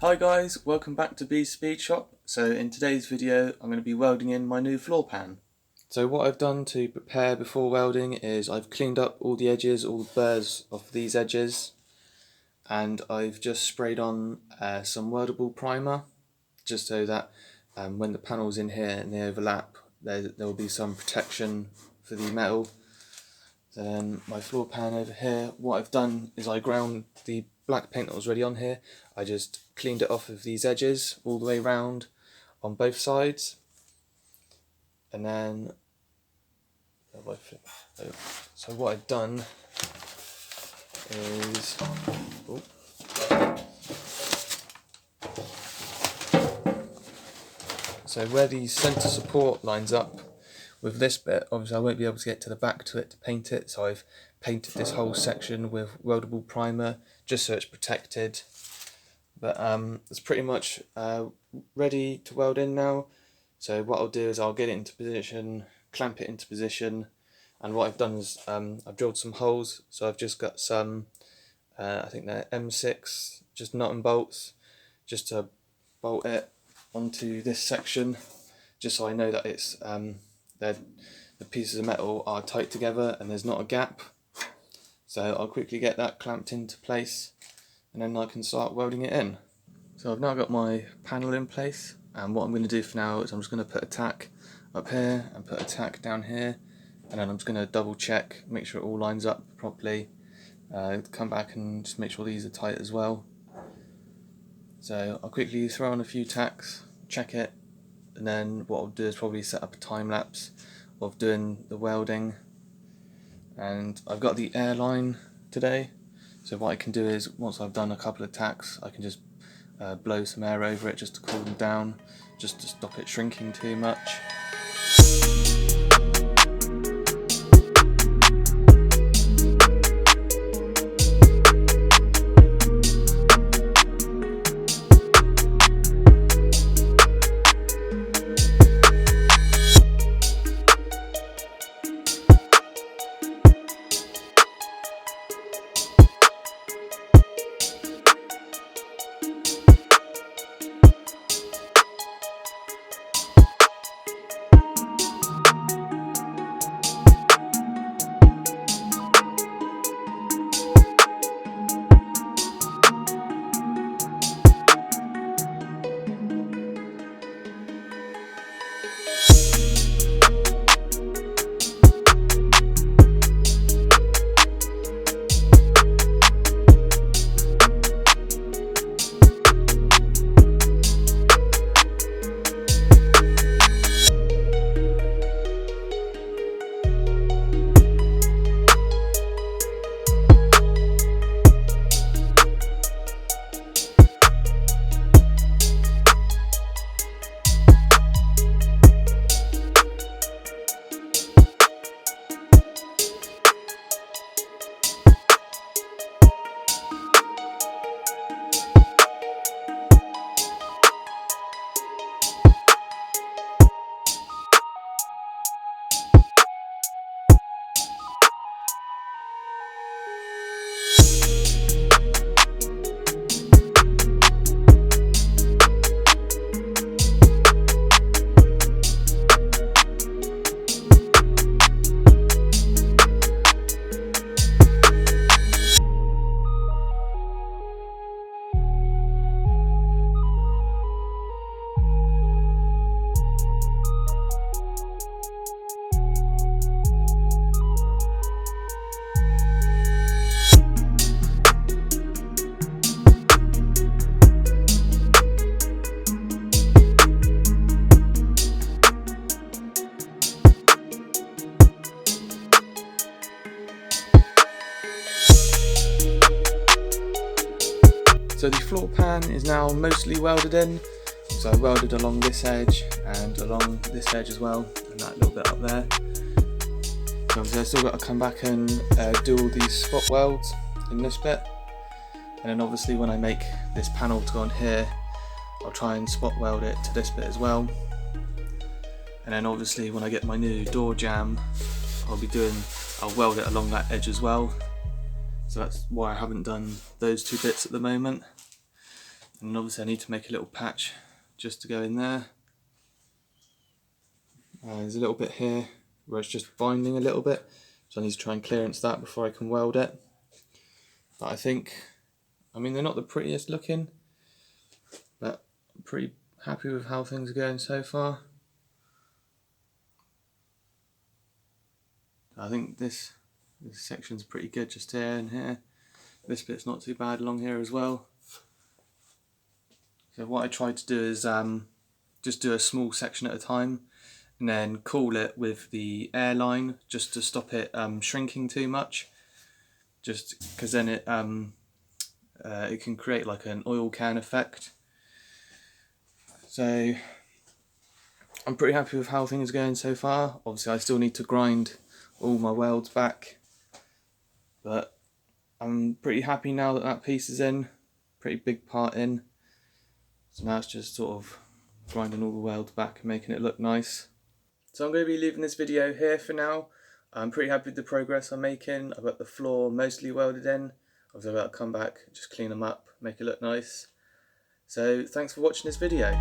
Hi guys, welcome back to B's Speed Shop. So in today's video I'm going to be welding in my new floor pan. So what I've done to prepare before welding is I've cleaned up all the edges, all the burrs off these edges, and I've just sprayed on some weldable primer just so that when the panel's in here and they overlap there will be some protection for the metal. Then my floor pan over here, what I've done is I ground the black paint that was already on here. I just cleaned it off of these edges all the way round on both sides, and then so what I've done is so where the centre support lines up with this bit, obviously I won't be able to get to the back to it to paint it, so I've painted this whole section with weldable primer just so it's protected. But it's pretty much ready to weld in now. So what I'll do is I'll get it into position, clamp it into position, and what I've done is I've drilled some holes. So I've just got some, I think they're M6, just nut and bolts, just to bolt it onto this section, just so I know that it's the pieces of metal are tight together and there's not a gap. So I'll quickly get that clamped into place and then I can start welding it in. So I've now got my panel in place, and what I'm going to do for now is I'm just going to put a tack up here and put a tack down here, and then I'm just going to double check, make sure it all lines up properly, come back and just make sure these are tight as well. So I'll quickly throw on a few tacks, check it, and then what I'll do is probably set up a time lapse of doing the welding. And I've got the air line today, so what I can do is once I've done a couple of tacks I can just blow some air over it just to cool them down, just to stop it shrinking too much. So the floor pan is now mostly welded in, so I welded along this edge and along this edge as well, and that little bit up there. So obviously I've still got to come back and do all these spot welds in this bit, and then obviously when I make this panel to go on here, I'll try and spot weld it to this bit as well. And then obviously when I get my new door jamb, I'll weld it along that edge as well. So that's why I haven't done those two bits at the moment. And obviously I need to make a little patch just to go in there. There's a little bit here where it's just binding a little bit, so I need to try and clearance that before I can weld it. But I mean they're not the prettiest looking, but I'm pretty happy with how things are going so far. I think this section's pretty good just here and here. This bit's not too bad along here as well. So what I try to do is just do a small section at a time and then cool it with the air line just to stop it shrinking too much, just because then it can create like an oil can effect. So I'm pretty happy with how things are going so far. Obviously I still need to grind all my welds back, but I'm pretty happy now that that piece is in, pretty big part in. So now it's just sort of grinding all the welds back and making it look nice. So I'm going to be leaving this video here for now. I'm pretty happy with the progress I'm making. I've got the floor mostly welded in. Obviously I've got to come back, just clean them up, make it look nice. So thanks for watching this video.